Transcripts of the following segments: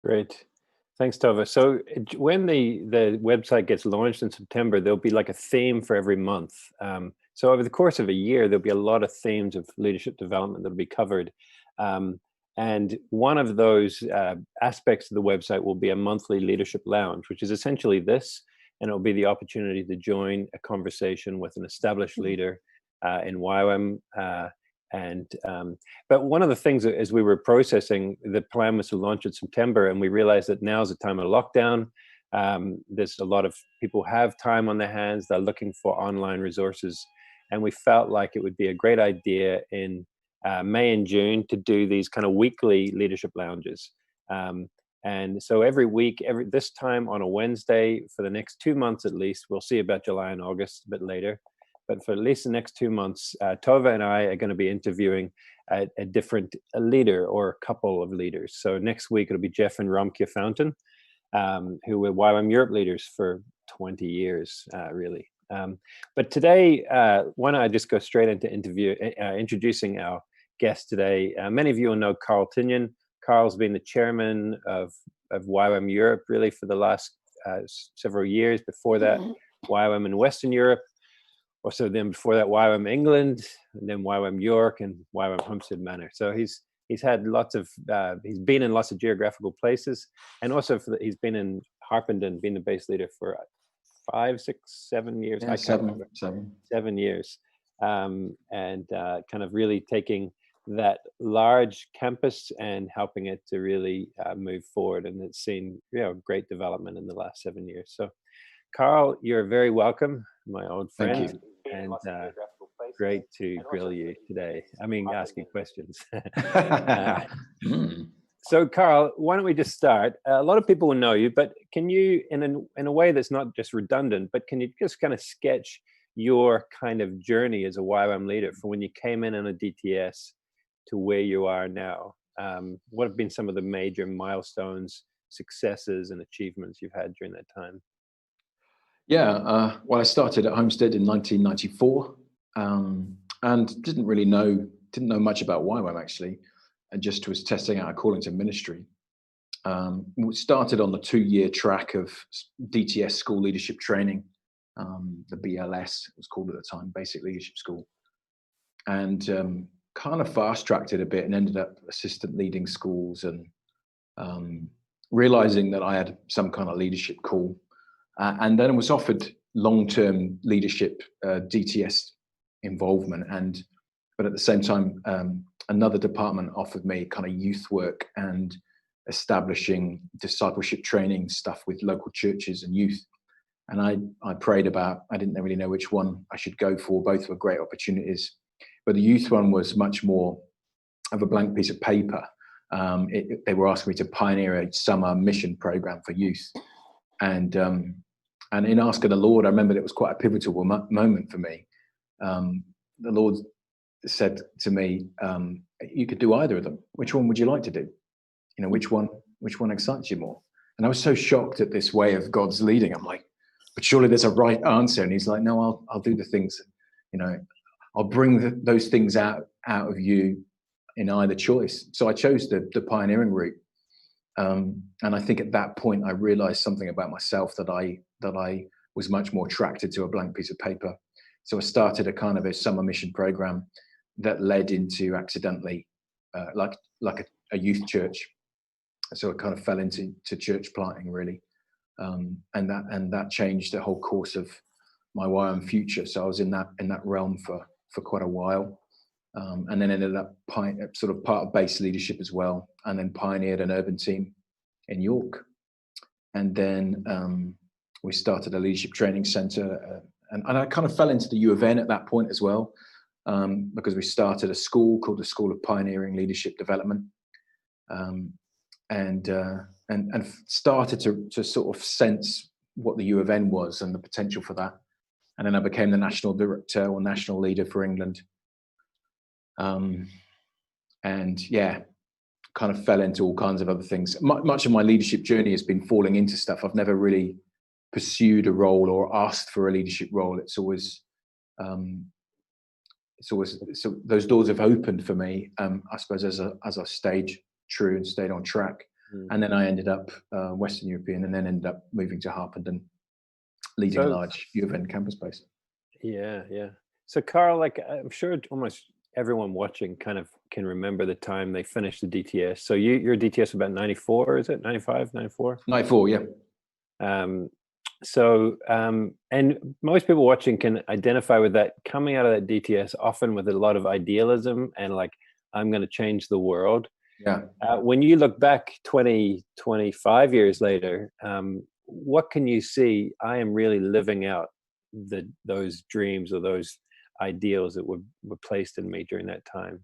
Great. Thanks, Tova. So when the website gets launched in September, there'll be like a theme for every month. So over the course of a year, there'll be a lot of themes of leadership development that'll be covered. Um, and one of those aspects of the website will be a monthly leadership lounge, which is essentially this, and it'll be the opportunity to join a conversation with an established leader in YWAM. But one of the things that, as we were processing, the plan was to launch in September, and we realized that now's the time of lockdown. There's a lot of people have time on their hands. They're looking for online resources, and we felt like it would be a great idea in May and June to do these kind of weekly leadership lounges. And so every week, this time on a Wednesday for the next 2 months at least, we'll see about July and August a bit later. But for at least the next 2 months, Tova and I are going to be interviewing a different leader or a couple of leaders. So next week, it'll be Jeff and Ramke Fountain, who were YWAM Europe leaders for 20 years, really. But today, why don't I just go straight into introducing our guest today. Many of you will know Carl Tinnion. Carl's been the chairman of YWAM Europe, really, for the last several years. Before that, YWAM in Western Europe. Also, then before that, YWAM England, and then YWAM York, and YWAM Homestead Manor. So he's had lots of he's been in lots of geographical places, and also he's been in Harpenden, being the base leader for 5, 6, 7 years. Yeah, I can't remember. 7 years, and kind of really taking that large campus and helping it to really move forward, and it's seen great development in the last 7 years. So, Carl, you're very welcome, my old friend. Thank you. And great to grill you today. I mean, ask you questions. So, Carl, why don't we just start? A lot of people will know you, but can you, in a way that's not just redundant, but can you just kind of sketch your kind of journey as a YWAM leader from when you came in on a DTS to where you are now? What have been some of the major milestones, successes, and achievements you've had during that time? Yeah, well, I started at Homestead in 1994, and didn't know much about YWAM actually, and just was testing out a calling to ministry. We started on the 2-year track of DTS school leadership training, the BLS it was called at the time, Basic Leadership School, and kind of fast-tracked it a bit and ended up assistant leading schools and realizing that I had some kind of leadership call. And then I was offered long-term leadership DTS involvement, but at the same time, another department offered me kind of youth work and establishing discipleship training stuff with local churches and youth. And I prayed about, I didn't really know which one I should go for. Both were great opportunities, but the youth one was much more of a blank piece of paper. They were asking me to pioneer a summer mission program for youth. And in asking the Lord, I remember it was quite a pivotal moment for me. The Lord said to me, you could do either of them. Which one would you like to do? Which one excites you more? And I was so shocked at this way of God's leading. I'm like, but surely there's a right answer. And he's like, no, I'll do the things, I'll bring those things out of you in either choice. So I chose the pioneering route. And I think at that point, I realized something about myself that I was much more attracted to a blank piece of paper. So I started a kind of a summer mission program that led into accidentally, like a youth church. So I kind of fell into church planting really, and that changed the whole course of my YWAM future. So I was in that realm for quite a while. And then ended up sort of part of base leadership as well, and then pioneered an urban team in York. And then we started a leadership training center, and I kind of fell into the U of N at that point as well, because we started a school called the School of Pioneering Leadership Development, and started to sort of sense what the U of N was and the potential for that. And then I became the national director or national leader for England. And yeah, kind of fell into all kinds of other things. Much of my leadership journey has been falling into stuff. I've never really pursued a role or asked for a leadership role. It's always so those doors have opened for me, I suppose, as I stayed true and stayed on track. Mm. And then I ended up Western European, and then ended up moving to Harpenden, leading a So large U of N campus base. yeah, yeah. So Carl, like I'm sure almost everyone watching kind of can remember the time they finished the DTS. So your DTS about 94, is it? 95, 94? 94, yeah. Um, and most people watching can identify with that, coming out of that DTS often with a lot of idealism and like, I'm going to change the world. Yeah. When you look back 20, 25 years later, what can you see? I am really living out those dreams or those ideals that were placed in me during that time.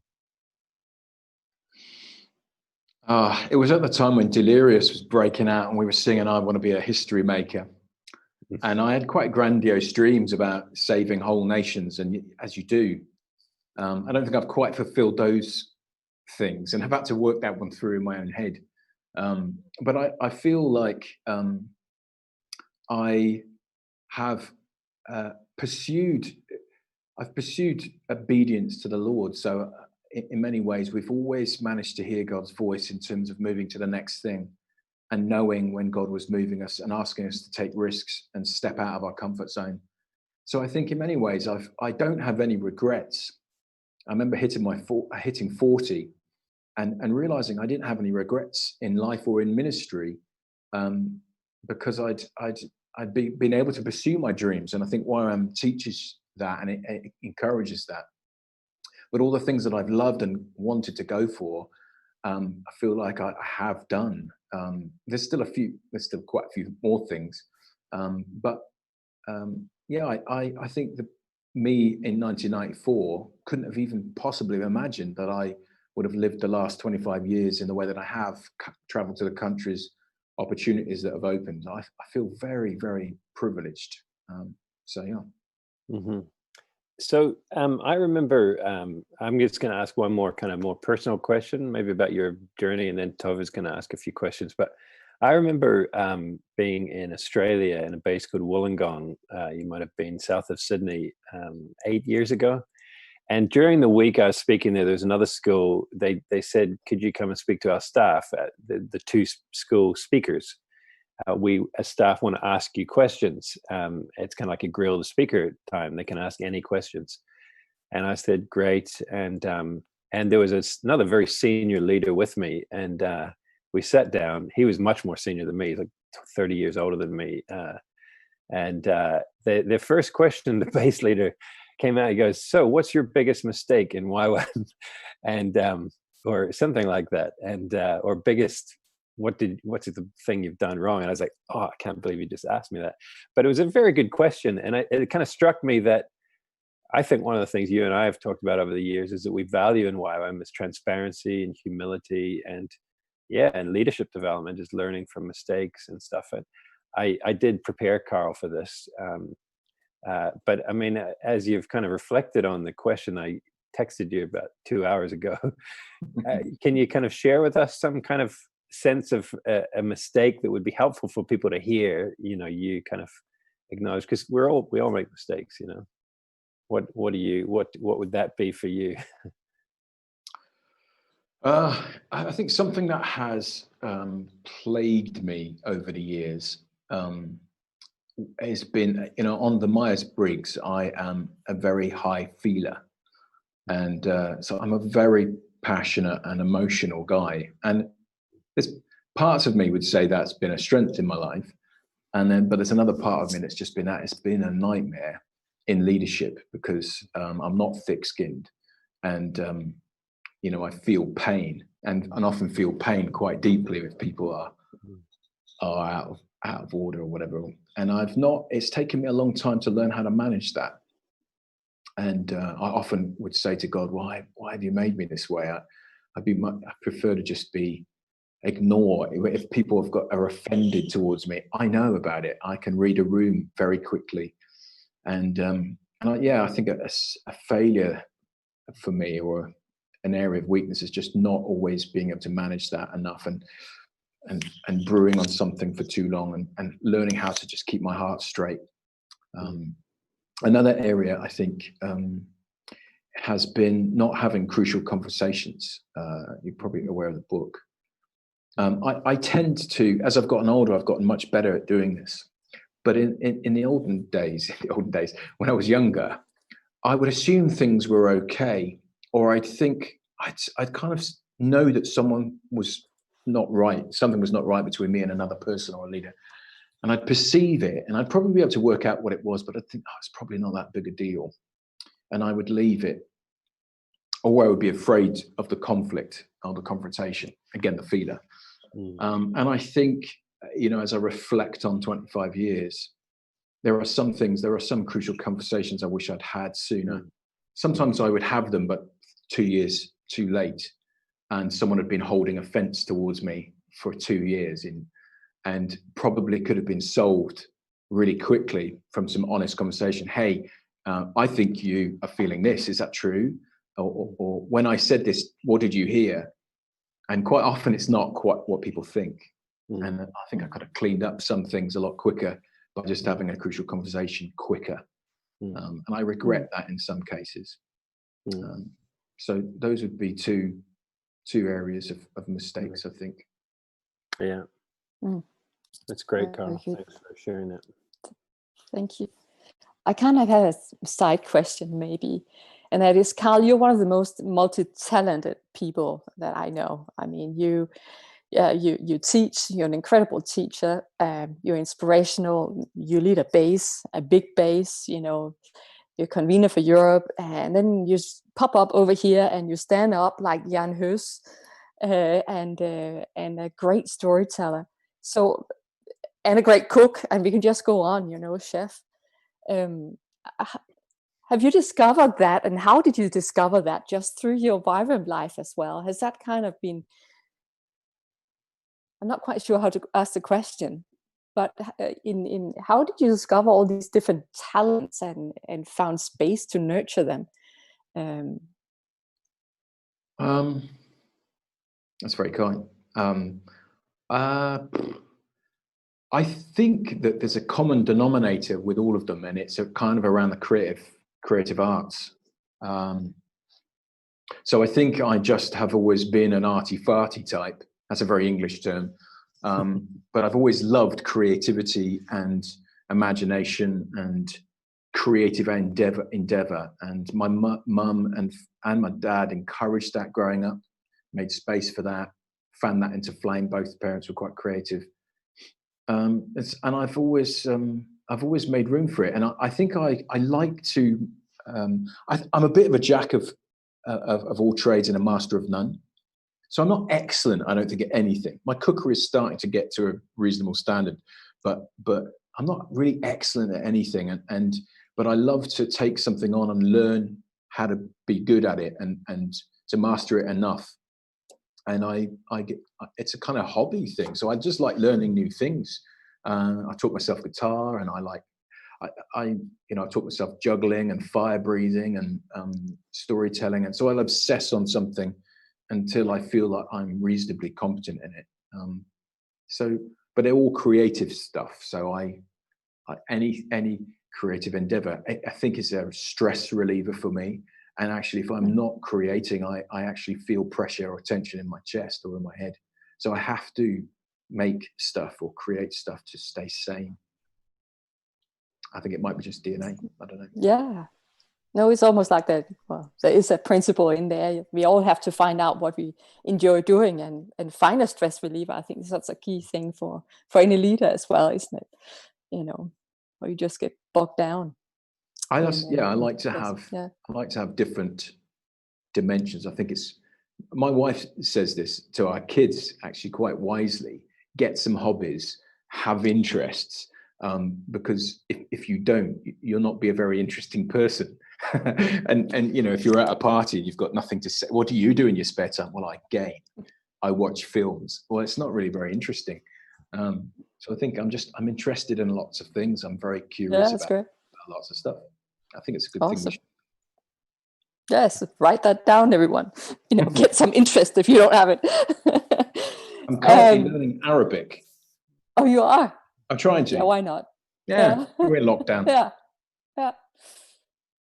It was at the time when Delirious was breaking out, and we were singing "I Want to Be a History Maker." And I had quite grandiose dreams about saving whole nations, and as you do, I don't think I've quite fulfilled those things, and have had to work that one through in my own head. But I feel like I have pursued. I've pursued obedience to the Lord. So, in many ways, we've always managed to hear God's voice in terms of moving to the next thing, and knowing when God was moving us and asking us to take risks and step out of our comfort zone. So I think in many ways I don't have any regrets. I remember hitting 40 and realizing I didn't have any regrets in life or in ministry, because I'd been able to pursue my dreams. And I think YWAM teaches that, and it encourages that. But all the things that I've loved and wanted to go for, I feel like I have done. There's still quite a few more things, but yeah, I think that me in 1994 couldn't have even possibly imagined that I would have lived the last 25 years in the way that I have, traveled to the countries, opportunities that have opened. I feel very, very privileged. So yeah. Mm-hmm. So I remember, I'm just going to ask one more kind of more personal question, maybe about your journey, and then Tov is going to ask a few questions. But I remember being in Australia in a base called Wollongong. You might have been south of Sydney 8 years ago. And during the week I was speaking there was another school. They said, could you come and speak to our staff, the two school speakers? We as staff want to ask you questions. It's kind of like a grill the speaker time. They can ask any questions. And I said, great. And there was another very senior leader with me. And we sat down. He was much more senior than me. He's like 30 years older than me. And the first question, the base leader came out, he goes, so what's your biggest mistake in YWAM? And or something like that. And or biggest, what's the thing you've done wrong? And I was like, oh, I can't believe you just asked me that. But it was a very good question. And it kind of struck me that I think one of the things you and I have talked about over the years is that we value in YWAM is transparency and humility, and leadership development is learning from mistakes and stuff. And I did prepare Carl for this. But I mean, as you've kind of reflected on the question I texted you about 2 hours ago, can you kind of share with us some kind of sense of a mistake that would be helpful for people to hear, you kind of acknowledge, because we all make mistakes, what would that be for you? I think something that has plagued me over the years has been, on the Myers-Briggs, I am a very high feeler. And so I'm a very passionate and emotional guy. And there's parts of me would say that's been a strength in my life. But there's another part of me that's just been that it's been a nightmare in leadership, because I'm not thick-skinned, and I feel pain, and often feel pain quite deeply if people are out of order or whatever. And it's taken me a long time to learn how to manage that. And I often would say to God, why have you made me this way? I prefer to just be ignore. If people are offended towards me, I know about it. I can read a room very quickly. And I think a failure for me, or an area of weakness, is just not always being able to manage that enough, and brewing on something for too long, and learning how to just keep my heart straight. Another area I think has been not having crucial conversations. You're probably aware of the book. I tend to, as I've gotten older, I've gotten much better at doing this. But in the olden days, when I was younger, I would assume things were okay, or I'd kind of know that someone was not right. Something was not right between me and another person or a leader. And I'd perceive it, and I'd probably be able to work out what it was, but I'd think, oh, it's probably not that big a deal. And I would leave it, or I would be afraid of the conflict or the confrontation. Again, the feeler. And I think, as I reflect on 25 years, there are some crucial conversations I wish I'd had sooner. Sometimes I would have them, but 2 years too late. And someone had been holding a fence towards me for 2 years and probably could have been solved really quickly from some honest conversation. Hey, I think you are feeling this. Is that true? Or when I said this, what did you hear? And quite often it's not quite what people think. And I think I could have cleaned up some things a lot quicker by just having a crucial conversation quicker. And I regret that in some cases. So those would be two areas of mistakes, I think. Yeah. That's great, Carl. Thanks for sharing that. Thank you. I kind of have a side question maybe. And that is, Carl, you're one of the most multi-talented people that I know. I mean, you teach, you're an incredible teacher, you're inspirational, you lead a big base, you're convener for Europe, and then you pop up over here and you stand up like Jan Hus, and a great storyteller. So, and a great cook, and we can just go on, chef. Have you discovered that, and how did you discover that? Just through your vibrant life as well? Has that kind of been, I'm not quite sure how to ask the question, but in how did you discover all these different talents and found space to nurture them? That's very kind. I think that there's a common denominator with all of them, and it's kind of around the creative arts. So I think I just have always been an arty-farty type. That's a very English term. But I've always loved creativity and imagination and creative endeavor. And my mum and my dad encouraged that growing up, made space for that, fanned that into flame. Both parents were quite creative. And I've always made room for it. And I think I like to, I'm a bit of a jack of all trades and a master of none. So I'm not excellent, I don't think, at anything. My cookery is starting to get to a reasonable standard, but I'm not really excellent at anything. But I love to take something on and learn how to be good at it and to master it enough. And it's a kind of hobby thing. So I just like learning new things. I taught myself guitar, and I taught myself juggling and fire breathing and storytelling. And so I'll obsess on something until I feel like I'm reasonably competent in it. But they're all creative stuff. So any creative endeavor, I think, is a stress reliever for me. And actually, if I'm not creating, I actually feel pressure or tension in my chest or in my head. So I have to make stuff or create stuff to stay sane. I think it might be just DNA. I don't know. Yeah. No, it's almost like that. Well, there is a principle in there. We all have to find out what we enjoy doing and find a stress reliever. I think that's a key thing for any leader as well, isn't it? Or you just get bogged down. I like to have different dimensions. I think my wife says this to our kids actually quite wisely: get some hobbies, have interests, because if you don't, you'll not be a very interesting person. and if you're at a party, you've got nothing to say. What do you do in your spare time? Well, I game, I watch films. Well, it's not really very interesting. So I think I'm interested in lots of things. I'm very curious about lots of stuff. I think it's a good thing. Yes, write that down, everyone. Get some interest if you don't have it. I'm currently learning Arabic. Oh, you are? I'm trying to. Yeah, why not? Yeah. We're in lockdown. Yeah.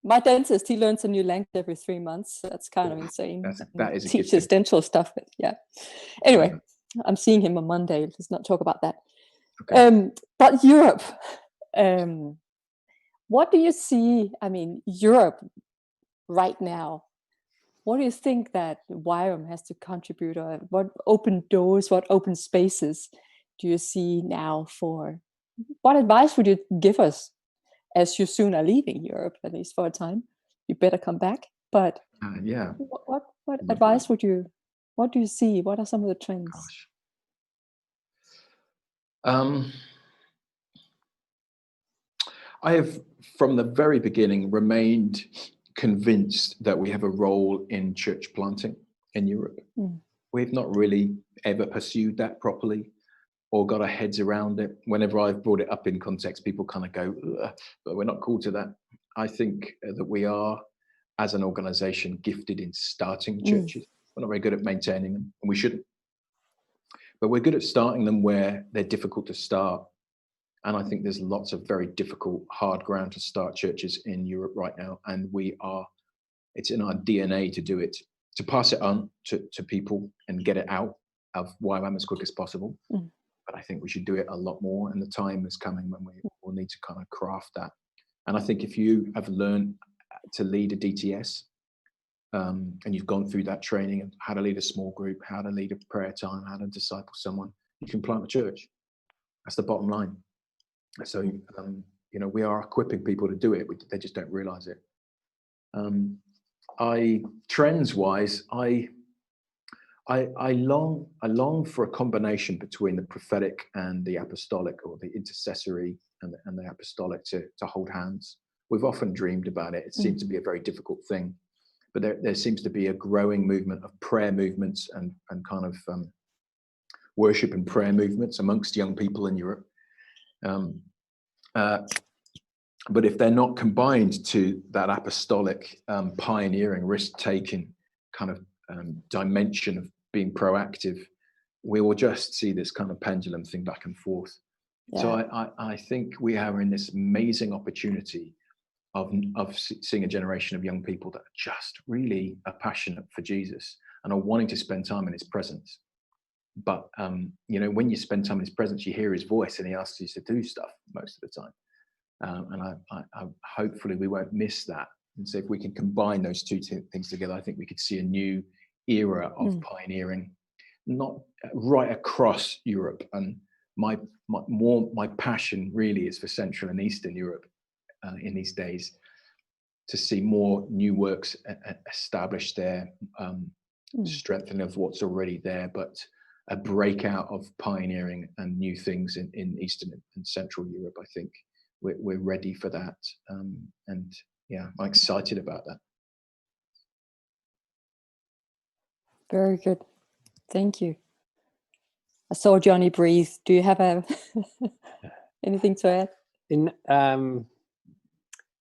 My dentist, he learns a new language every 3 months. That's kind of insane. That is teaches dental stuff. Yeah. Anyway, I'm seeing him on Monday. Let's not talk about that. Okay. But Europe, what do you see? I mean, Europe right now. What do you think that YWAM has to contribute, or what open doors, what open spaces do you see now for? What advice would you give us, as you soon are leaving Europe, at least for a time? You better come back. But Yeah. what advice would you? What do you see? What are some of the trends? Gosh. I have, from the very beginning, remained convinced that we have a role in church planting in Europe. We've not really ever pursued that properly or got our heads around it. Whenever I've brought it up in context, people kind of go, but we're not called to that. I think that we are, as an organization, gifted in starting churches. We're not very good at maintaining them, and we shouldn't. But we're good at starting them where they're difficult to start. And I think there's lots of very difficult, hard ground to start churches in Europe right now. And it's in our DNA to do it, to pass it on to people and get it out of YWAM as quick as possible. But I think we should do it a lot more. And the time is coming when we will need to kind of craft that. And I think if you have learned to lead a DTS, and you've gone through that training of how to lead a small group, how to lead a prayer time, how to disciple someone, you can plant a church. That's the bottom line. So, we are equipping people to do it. They just don't realize it. Trends-wise, I long for a combination between the prophetic and the apostolic, or the intercessory and the apostolic, to hold hands. We've often dreamed about it. It seems to be a very difficult thing, but there seems to be a growing movement of prayer movements and kind of worship and prayer movements amongst young people in Europe. But if they're not combined to that apostolic, pioneering, risk-taking kind of dimension of being proactive, we will just see this kind of pendulum thing back and forth. Yeah. So I think we are in this amazing opportunity of seeing a generation of young people that just really are passionate for Jesus and are wanting to spend time in his presence. But, when you spend time in his presence, you hear his voice and he asks you to do stuff most of the time. And I hopefully we won't miss that. And so if we can combine those two things together, I think we could see a new era of pioneering, not right across Europe. And my passion really is for Central and Eastern Europe in these days, to see more new works established there, strengthening of what's already there, but a breakout of pioneering and new things in Eastern and Central Europe. I think we're ready for that. And yeah, I'm excited about that. Very good. Thank you. I saw Johnny breathe. Do you have anything to add?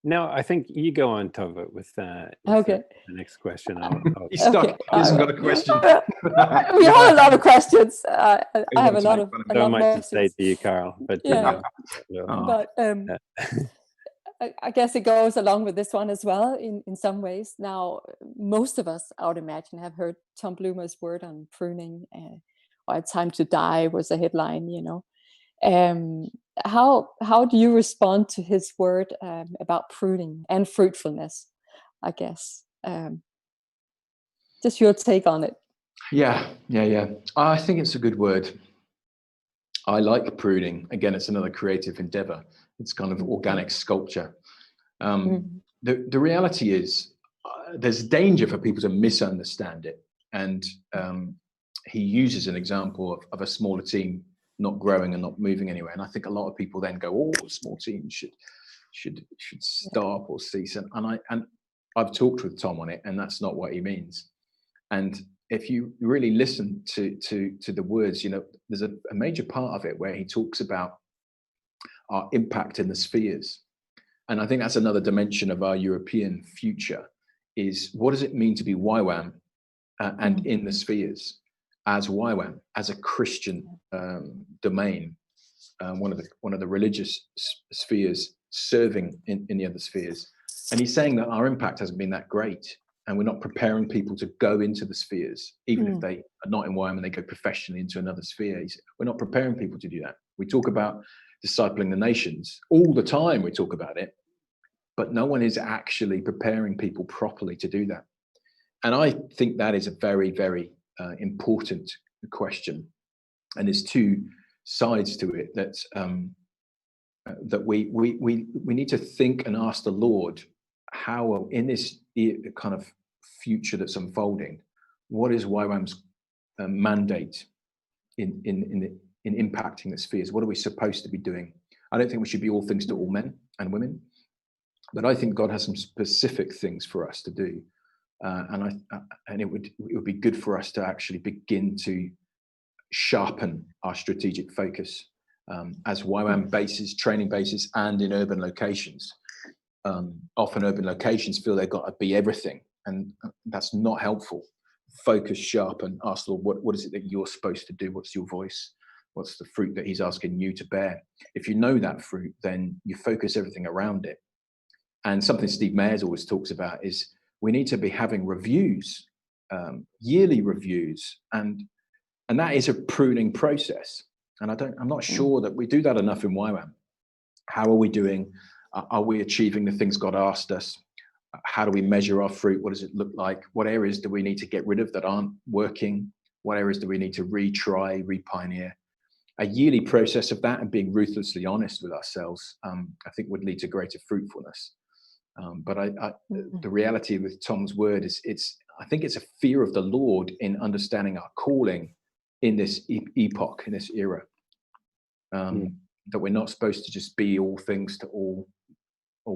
No, I think you go on, Tove, with the next question. He's stuck. Okay. He hasn't got a question. We have a lot of questions. I have a lot of I might say to you, Carl, but yeah. But I guess it goes along with this one as well in some ways. Now, most of us, I would imagine, have heard Tom Bloomer's word on pruning, or "It's time to die" was a headline. How do you respond to his word about pruning and fruitfulness? I guess just your take on it. Yeah. I think it's a good word. I like pruning. Again, it's another creative endeavor. It's kind of organic sculpture. The reality is there's danger for people to misunderstand it. And he uses an example of a smaller team not growing and not moving anywhere. And I think a lot of people then go, "Oh, small teams should stop or cease." And I've talked with Tom on it, and that's not what he means. And if you really listen to the words, there's a major part of it where he talks about our impact in the spheres. And I think that's another dimension of our European future, is what does it mean to be YWAM and in the spheres as YWAM, as a Christian domain, one of the religious spheres serving in the other spheres. And he's saying that our impact hasn't been that great. and we're not preparing people to go into the spheres, even if they are not in YM and they go professionally into another sphere. We're not preparing people to do that. We talk about discipling the nations all the time. We talk about it, but no one is actually preparing people properly to do that. And I think that is a very, very important question. And there's two sides to it. That we need to think and ask the Lord, how in this kind of future that's unfolding, what is YWAM's mandate in impacting the spheres? What are we supposed to be doing? I don't think we should be all things to all men and women, but I think God has some specific things for us to do, and it would be good for us to actually begin to sharpen our strategic focus as YWAM bases, training bases, and in urban locations. Often urban locations feel they've got to be everything, and that's not helpful. Focus, sharpen, ask the Lord, what is it that you're supposed to do? What's your voice? What's the fruit that he's asking you to bear? If you know that fruit, then you focus everything around it. And something Steve Mayers always talks about is we need to be having reviews, yearly reviews, and that is a pruning process. And I'm not sure that we do that enough in YWAM. How are we doing? Are we achieving the things God asked us? How do we measure our fruit? What does it look like? What areas do we need to get rid of that aren't working? What areas do we need to retry, repioneer? A yearly process of that and being ruthlessly honest with ourselves, I think would lead to greater fruitfulness. But the reality with Tom's word is I think it's a fear of the Lord in understanding our calling in this epoch, in this era. That we're not supposed to just be all things to all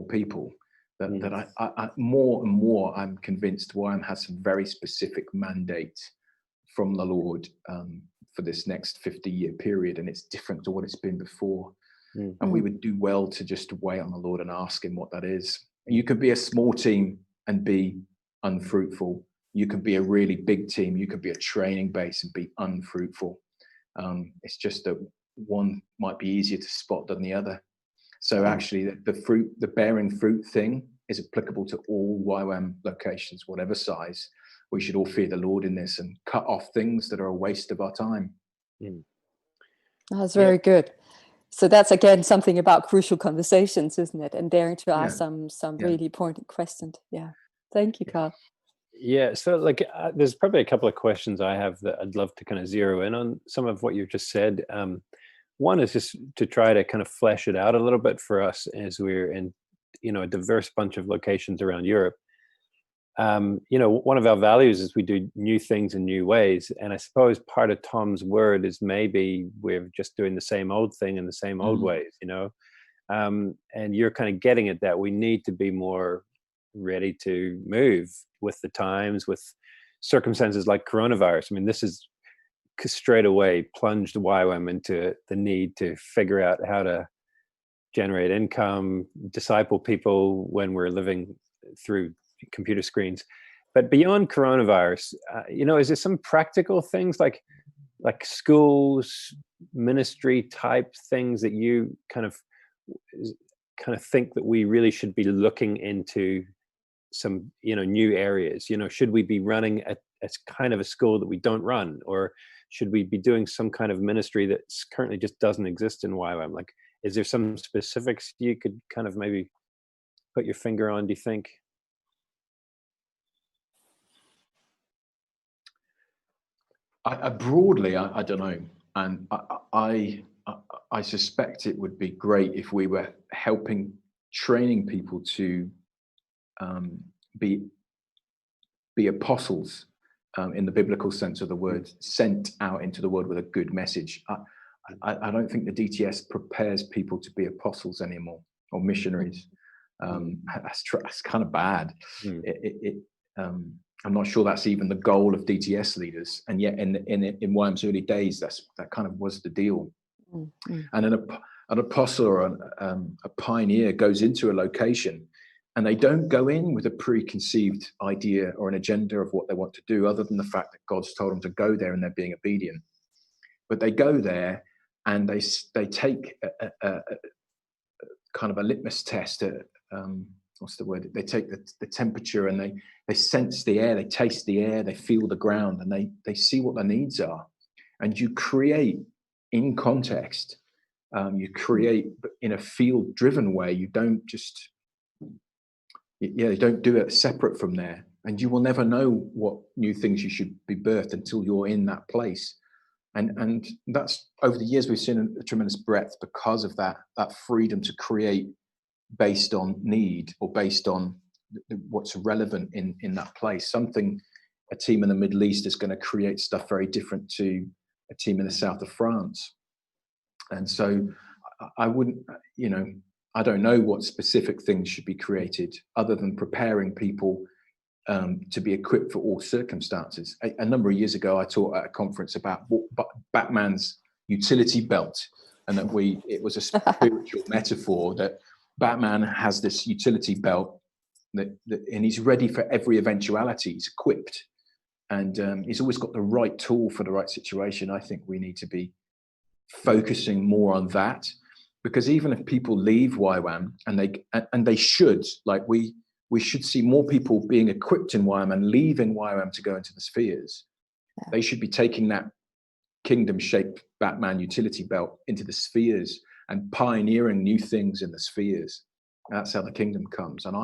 people. That I more and more I'm convinced YWAM has some very specific mandate from the Lord for this next 50-year period, and it's different to what it's been before. And we would do well to just wait on the Lord and ask him what that is. You could be a small team and be unfruitful. You could be a really big team. You could be a training base and be unfruitful. It's just that one might be easier to spot than the other. So actually the bearing fruit thing is applicable to all YWAM locations, whatever size. We should all fear the Lord in this and cut off things that are a waste of our time. That's very good. So that's again something about crucial conversations, isn't it? And daring to ask some really pointed questions. Yeah. Thank you, Carl. Yeah. So there's probably a couple of questions I have that I'd love to kind of zero in on some of what you've just said. One is just to try to kind of flesh it out a little bit for us as we're in, a diverse bunch of locations around Europe. One of our values is we do new things in new ways. And I suppose part of Tom's word is maybe we're just doing the same old thing in the same old ways, and you're kind of getting at that we need to be more ready to move with the times, with circumstances like coronavirus. I mean, this is straight away plunged YWAM into the need to figure out how to generate income, disciple people when we're living through computer screens. But beyond coronavirus, is there some practical things like schools, ministry type things that you kind of think that we really should be looking into some new areas? Should we be running a kind of a school that we don't run, or should we be doing some kind of ministry that currently just doesn't exist in YWAM? Like, is there some specifics you could kind of maybe put your finger on, do you think? Broadly, I don't know, and I suspect it would be great if we were training people to be apostles in the biblical sense of the word, sent out into the world with a good message. I don't think the DTS prepares people to be apostles anymore or missionaries. That's kind of bad. I'm not sure that's even the goal of DTS leaders, and yet in YWAM's early days, that kind of was the deal. And an apostle or a pioneer goes into a location, and they don't go in with a preconceived idea or an agenda of what they want to do, other than the fact that God's told them to go there and they're being obedient. But they go there and they take a kind of a litmus test, what's the word? They take the temperature, and they sense the air, they taste the air, they feel the ground, and they see what their needs are. And you create in context. You create in a field-driven way. You don't just, you don't do it separate from there. And you will never know what new things you should be birthed until you're in that place. And that's, over the years, we've seen a tremendous breadth because of that freedom to create based on need, or based on what's relevant in that place. A team in the Middle East is going to create stuff very different to a team in the south of France. And so I wouldn't, I don't know what specific things should be created other than preparing people to be equipped for all circumstances. A number of years ago, I taught at a conference about Batman's utility belt, and that it was a spiritual metaphor that Batman has this utility belt and he's ready for every eventuality. He's equipped, and he's always got the right tool for the right situation. I think we need to be focusing more on that, because even if people leave YWAM, and they should, like we should see more people being equipped in YWAM and leaving YWAM to go into the spheres. Yeah. They should be taking that kingdom-shaped Batman utility belt into the spheres and pioneering new things in the spheres. That's how the kingdom comes. And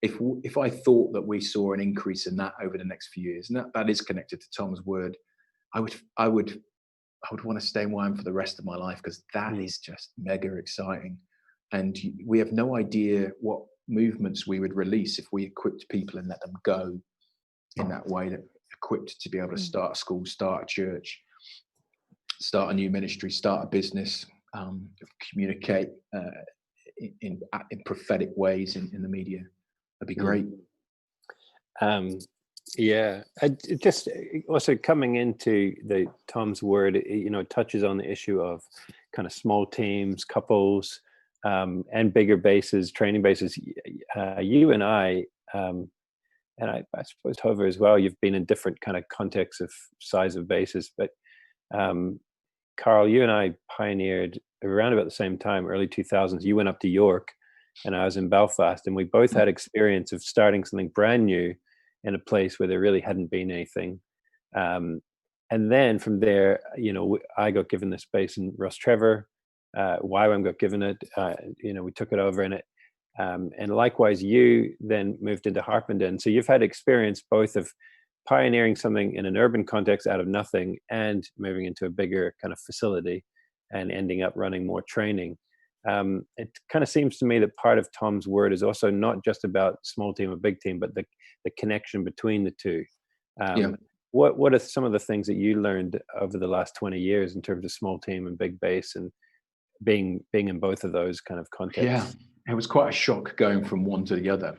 if I thought that we saw an increase in that over the next few years, and that is connected to Tom's word, I would want to stay in YWAM for the rest of my life, because that is just mega exciting. And we have no idea what movements we would release if we equipped people and let them go in that way, that equipped to be able to start a school, start a church, start a new ministry, start a business, communicate in prophetic ways in the media. That'd be great. Yeah, just also coming into Tom's word, touches on the issue of kind of small teams, couples, and bigger bases, training bases. You and I suppose Hover as well, you've been in different kind of contexts of size of bases, but Carl, you and I pioneered around about the same time, early 2000s. You went up to York and I was in Belfast, and we both had experience of starting something brand new in a place where there really hadn't been anything. And then from there, I got given the space in Rostrevor, YWAM got given it, we took it over in it. And likewise, you then moved into Harpenden. So you've had experience both of pioneering something in an urban context out of nothing and moving into a bigger kind of facility and ending up running more training. It kind of seems to me that part of Tom's word is also not just about small team or big team, but the connection between the two. What are some of the things that you learned over the last 20 years in terms of small team and big base, and being in both of those kind of contexts? Yeah, it was quite a shock going from one to the other.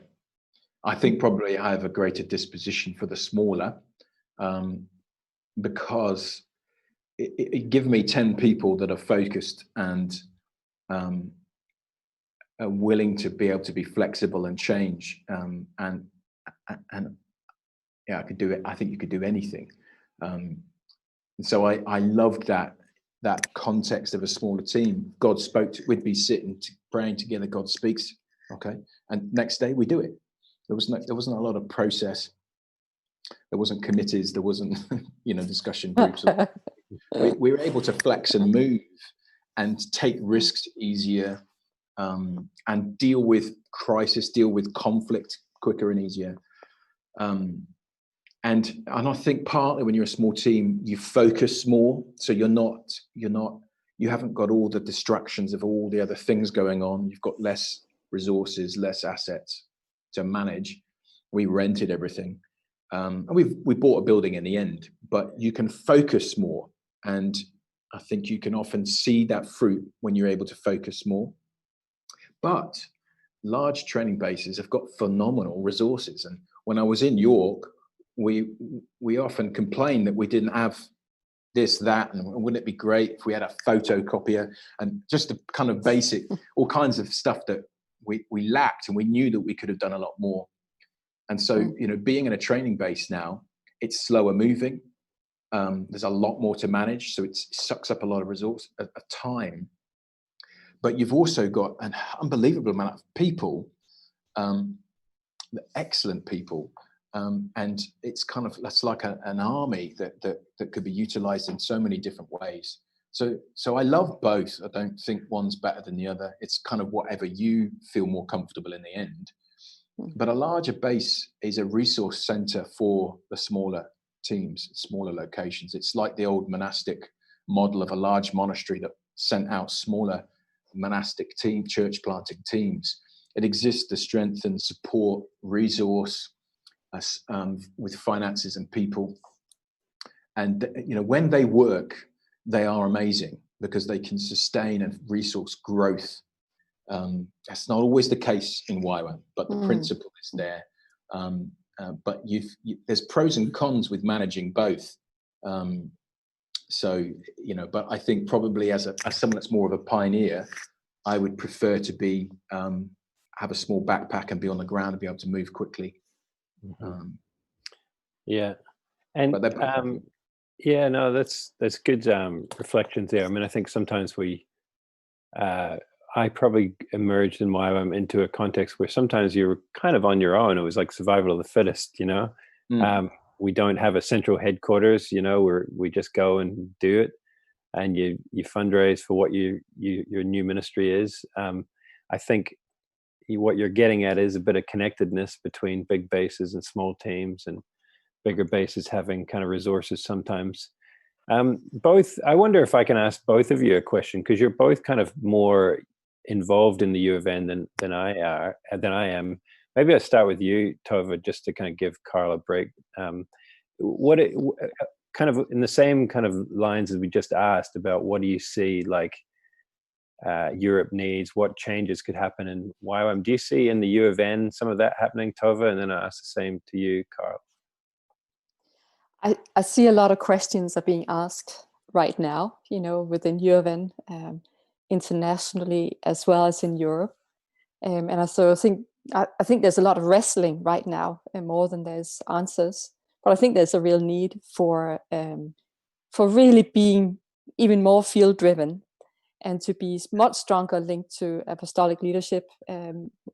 I think probably I have a greater disposition for the smaller, because it gives me 10 people that are focused and are willing to be able to be flexible and change. And I could do it. I think you could do anything. And so I loved that context of a smaller team. God spoke we'd be sitting praying together. God speaks. Okay. And next day we do it. There wasn't a lot of process. There wasn't committees. There wasn't, discussion groups. We were able to flex and move and take risks easier, and deal with crisis, deal with conflict quicker and easier. And I think partly when you're a small team, you focus more. So you haven't got all the distractions of all the other things going on. You've got less resources, less assets to manage. We rented everything. And we bought a building in the end, but you can focus more. And I think you can often see that fruit when you're able to focus more. But large training bases have got phenomenal resources. And when I was in York, we often complained that we didn't have this, that, and wouldn't it be great if we had a photocopier, and just the kind of basic, all kinds of stuff that we lacked, and we knew that we could have done a lot more. And so, being in a training base now, it's slower moving. There's a lot more to manage, so it sucks up a lot of resource, of time. But you've also got an unbelievable amount of people excellent people. And it's kind of, that's like an army that could be utilized in so many different ways. So I love both. I don't think one's better than the other. It's kind of whatever you feel more comfortable in the end. But a larger base is a resource center for the smaller teams, smaller locations. It's like the old monastic model of a large monastery that sent out smaller monastic church planting teams. It exists to strengthen, support, resource with finances and people. And when they work, they are amazing because they can sustain and resource growth. That's not always the case in YWAM, but the principle is there. But there's pros and cons with managing both. But I think probably as someone that's more of a pioneer, I would prefer to be have a small backpack and be on the ground and be able to move quickly. Yeah, and yeah, no, that's good reflections there. I mean, I think sometimes I probably emerged in YWAM into a context where sometimes you're kind of on your own. It was like survival of the fittest, we don't have a central headquarters, we just go and do it, and you fundraise for what your new ministry is. I think what you're getting at is a bit of connectedness between big bases and small teams, and bigger bases having kind of resources sometimes. Both, I wonder if I can ask both of you a question, because you're both kind of more involved in the U of N than I am. Maybe I'll start with you, Tove, just to kind of give Carl a break. Kind of in the same kind of lines as we just asked about, what do you see like Europe needs, what changes could happen in YWAM? Do you see in the U of N some of that happening, Tove? And then I'll ask the same to you, Carl. I see a lot of questions are being asked right now, within U of N, internationally as well as in Europe. And I think there's a lot of wrestling right now, and more than there's answers. But I think there's a real need for really being even more field driven, and to be much stronger linked to apostolic leadership,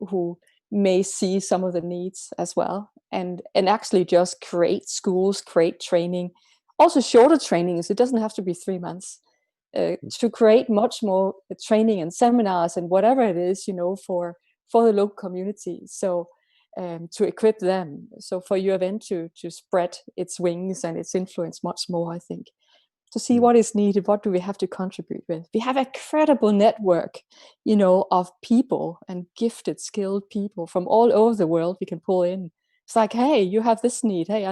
who may see some of the needs as well, and actually just create schools, create training, also shorter trainings. It doesn't have to be 3 months, to create much more training and seminars and whatever it is, for the local community. So to equip them, so for U of N to spread its wings and its influence much more, I think, to see what is needed, what do we have to contribute with. We have a credible network, of people and gifted, skilled people from all over the world we can pull in. It's like, hey, you have this need. Hey,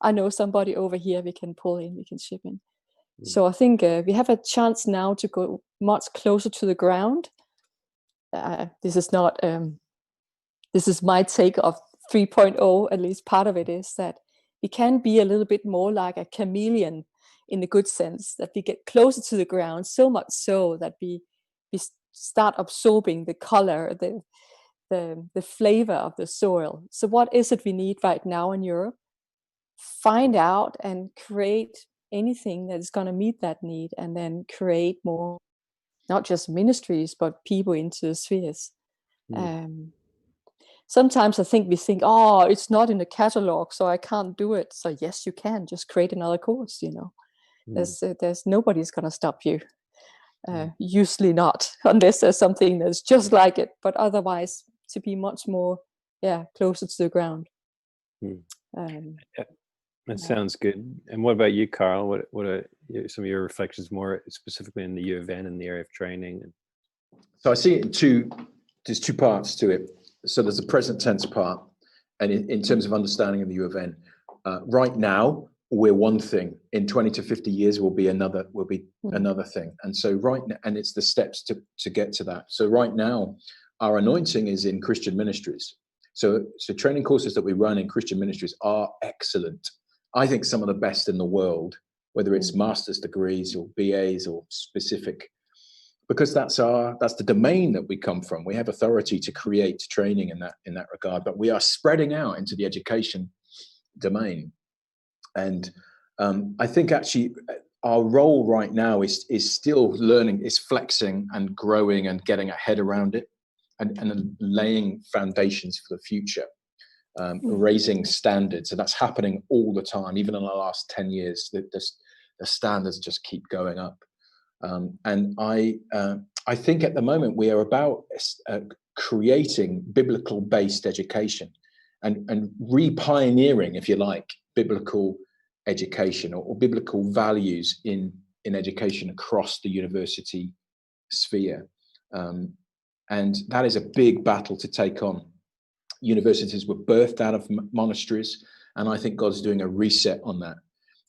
I know somebody over here we can pull in, we can ship in. So I think we have a chance now to go much closer to the ground. This is my take of 3.0, at least part of it is that we can be a little bit more like a chameleon, in the good sense, that we get closer to the ground, so much so that we start absorbing the color, the flavor of the soil. So what is it we need right now in Europe? Find out and create anything that is going to meet that need, and then create more, not just ministries, but people into the spheres. Sometimes I think we think, oh, it's not in the catalog, so I can't do it. So yes, you can just create another course, There's nobody's going to stop you. Usually not, unless there's something that's just like it. But otherwise, to be much more, closer to the ground. That sounds good. And what about you, Carl? What are some of your reflections, more specifically in the U of N in the area of training? So I see it there's two parts to it. So there's the present tense part, and in terms of understanding of the U of N, right now we're one thing. In 20 to 50 years, we'll be another thing. And so right now, and it's the steps to get to that. So right now, our anointing is in Christian ministries. So training courses that we run in Christian ministries are excellent. I think some of the best in the world, whether it's master's degrees or BAs or specific, because that's the domain that we come from. We have authority to create training in that regard, but we are spreading out into the education domain. And I think actually our role right now is still learning, is flexing and growing and getting a head around it. and laying foundations for the future, raising standards. And that's happening all the time. Even in the last 10 years, the standards just keep going up. And I think at the moment we are about creating biblical-based education and re-pioneering, if you like, biblical education or biblical values in education across the university sphere. And that is a big battle to take on. Universities were birthed out of monasteries, and I think God's doing a reset on that.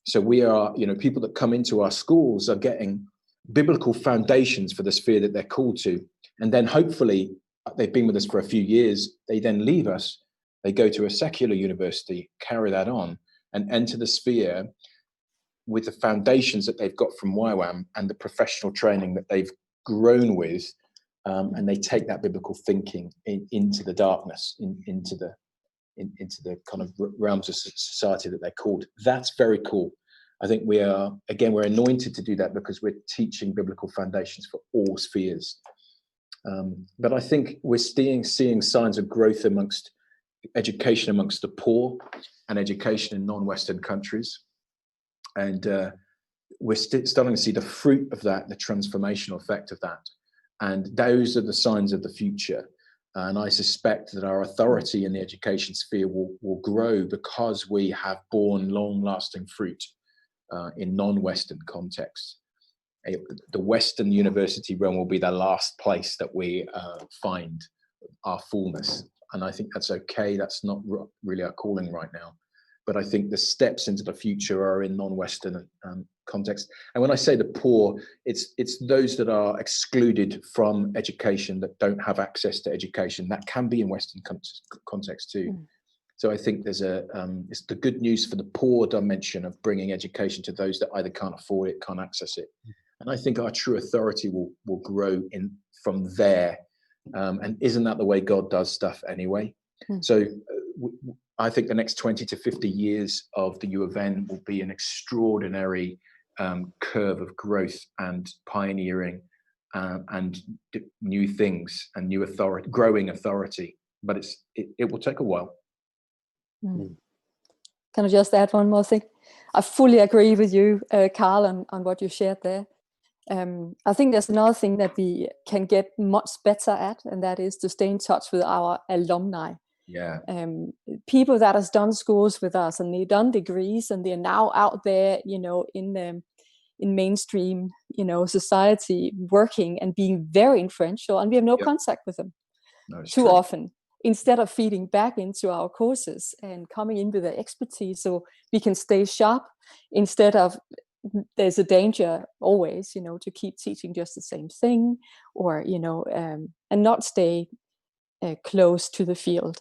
So we are, people that come into our schools are getting biblical foundations for the sphere that they're called to. And then hopefully they've been with us for a few years. They then leave us. They go to a secular university, carry that on, and enter the sphere with the foundations that they've got from YWAM and the professional training that they've grown with. And they take that biblical thinking into the darkness, into the kind of realms of society that they're called. That's very cool. I think we're anointed to do that because we're teaching biblical foundations for all spheres. But I think we're seeing signs of growth amongst education amongst the poor and education in non-Western countries. And we're starting to see the fruit of that, the transformational effect of that. And those are the signs of the future. And I suspect that our authority in the education sphere will grow because we have borne long-lasting fruit in non-Western contexts. The Western university realm will be the last place that we find our fullness. And I think that's okay. That's not really our calling right now. But I think the steps into the future are in non-Western context. And when I say the poor, it's those that are excluded from education, that don't have access to education. That can be in Western context too. So I think there's it's the good news for the poor dimension of bringing education to those that either can't afford it, can't access it. And I think our true authority will grow from there. And isn't that the way God does stuff anyway? So I think the next 20 to 50 years of the U of N will be an extraordinary curve of growth and pioneering and new things and new authority, growing authority. But it will take a while. Can I just add one more thing? I fully agree with you, Carl, on what you shared there. I think there's another thing that we can get much better at, and that is to stay in touch with our alumni. Yeah. People that has done schools with us and they've done degrees and they're now out there, in mainstream, society, working and being very influential, and we have no contact with them too often. Instead of feeding back into our courses and coming in with the expertise so we can stay sharp, instead of there's a danger always, to keep teaching just the same thing, or, and not stay close to the field.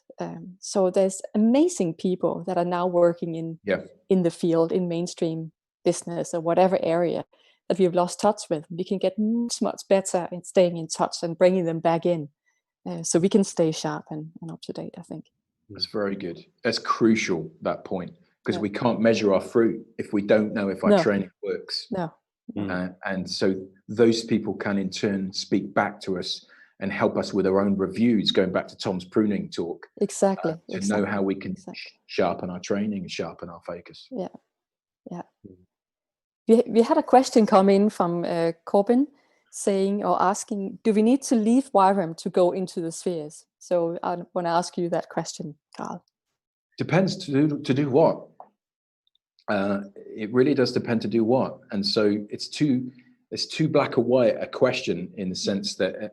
So there's amazing people that are now working in the field, in mainstream business or whatever area that we've lost touch with. We can get much better in staying in touch and bringing them back in. So we can stay sharp and up to date, I think. That's very good. That's crucial, that point, because we can't measure our fruit if we don't know if our training works. No. And so those people can in turn speak back to us and help us with our own reviews, going back to Tom's pruning talk. Exactly. Know how we can sharpen our training and sharpen our focus. Yeah. We had a question come in from Corbin, saying or asking, do we need to leave YWAM to go into the spheres? So I want to ask you that question, Carl. Depends to do what. It really does depend to do what. And so it's too black or white a question, in the sense that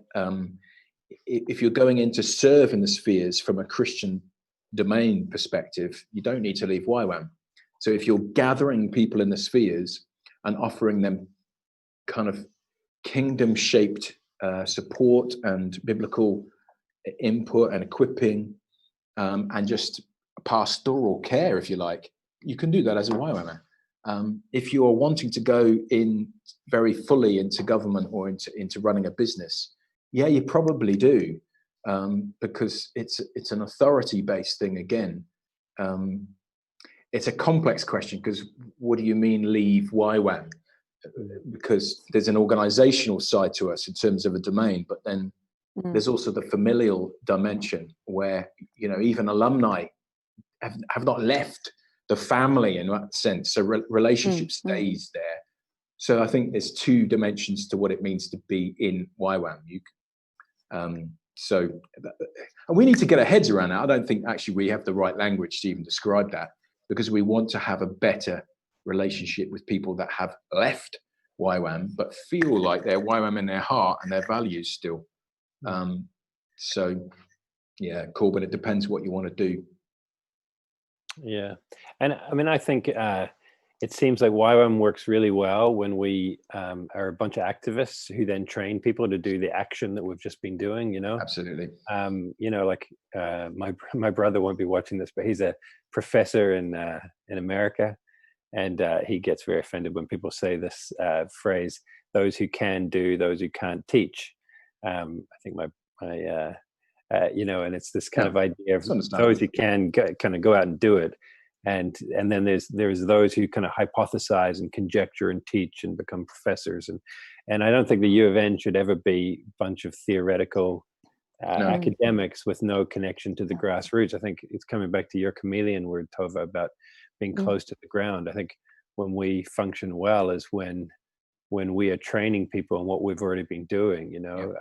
if you're going in to serve in the spheres from a Christian domain perspective, you don't need to leave YWAM. So if you're gathering people in the spheres and offering them kind of kingdom-shaped support and biblical input and equipping and just pastoral care, if you like, you can do that as a YWAMer. If you are wanting to go in very fully into government or into running a business, you probably do, because it's an authority-based thing again. It's a complex question, because what do you mean leave YWAM? Because there's an organizational side to us in terms of a domain, but then there's also the familial dimension where, you know, even alumni have not left the family in that sense. So relationship stays there. So I think there's two dimensions to what it means to be in YWAM. So and we need to get our heads around that. I don't think actually we have the right language to even describe that, because we want to have a better relationship with people that have left YWAM but feel like they're YWAM in their heart and their values still. So yeah, cool, but it depends what you want to do. Yeah, and I mean, I think it seems like YWAM works really well when we are a bunch of activists who then train people to do the action that we've just been doing, you know? Absolutely. You know, like my brother won't be watching this, but he's a professor in America, and he gets very offended when people say this phrase, "Those who can do, those who can't teach." I think you know, and it's this kind of idea of those who can kind of go out and do it. And then there's those who kind of hypothesize and conjecture and teach and become professors. And I don't think the U of N should ever be a bunch of theoretical academics with no connection to the grassroots. I think it's coming back to your chameleon word, Tova, about being close to the ground. I think when we function well is when we are training people on what we've already been doing, you know,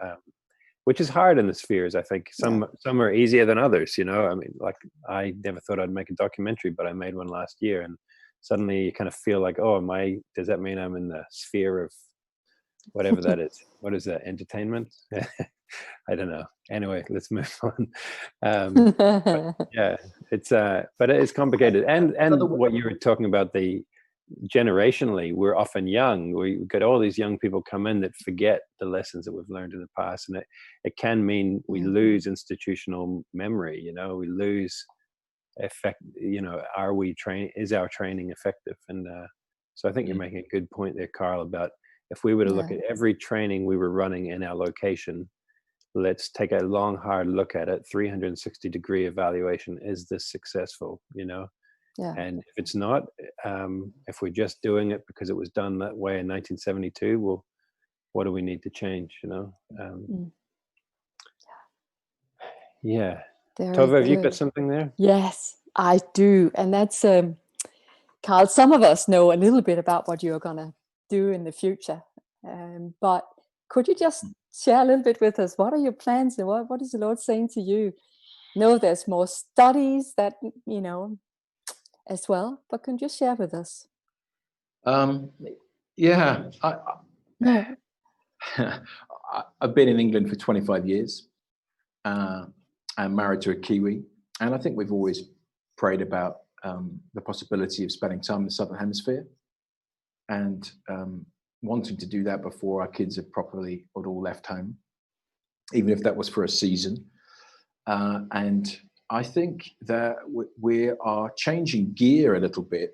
which is hard in the spheres. I think some are easier than others, you know. I mean, like, I never thought I'd make a documentary, but I made one last year, and suddenly you kind of feel like, oh, does that mean I'm in the sphere of whatever that is? What is that, entertainment? I don't know. Anyway, let's move on. But yeah, but it's complicated. And what you were talking about, generationally, we're often young. We get all these young people come in that forget the lessons that we've learned in the past, and it can mean we lose institutional memory. You know, we lose effect. You know, is our training effective? And so I think you're making a good point there, Carl, about if we were to look at every training we were running in our location, let's take a long, hard look at it, 360-degree evaluation. Is this successful? You know. Yeah. And if it's not, if we're just doing it because it was done that way in 1972, well, what do we need to change, you know? Yeah. Tova, have you got something there? Yes, I do. And that's, Carl, some of us know a little bit about what you're going to do in the future. But could you just share a little bit with us? What are your plans, and what is the Lord saying to you? No, there's more studies that, you know, as well, but can you share with us? Yeah, I've been in England for 25 years. I'm married to a Kiwi, and I think we've always prayed about the possibility of spending time in the Southern Hemisphere, and wanting to do that before our kids have properly all left home, even if that was for a season. And I think that we are changing gear a little bit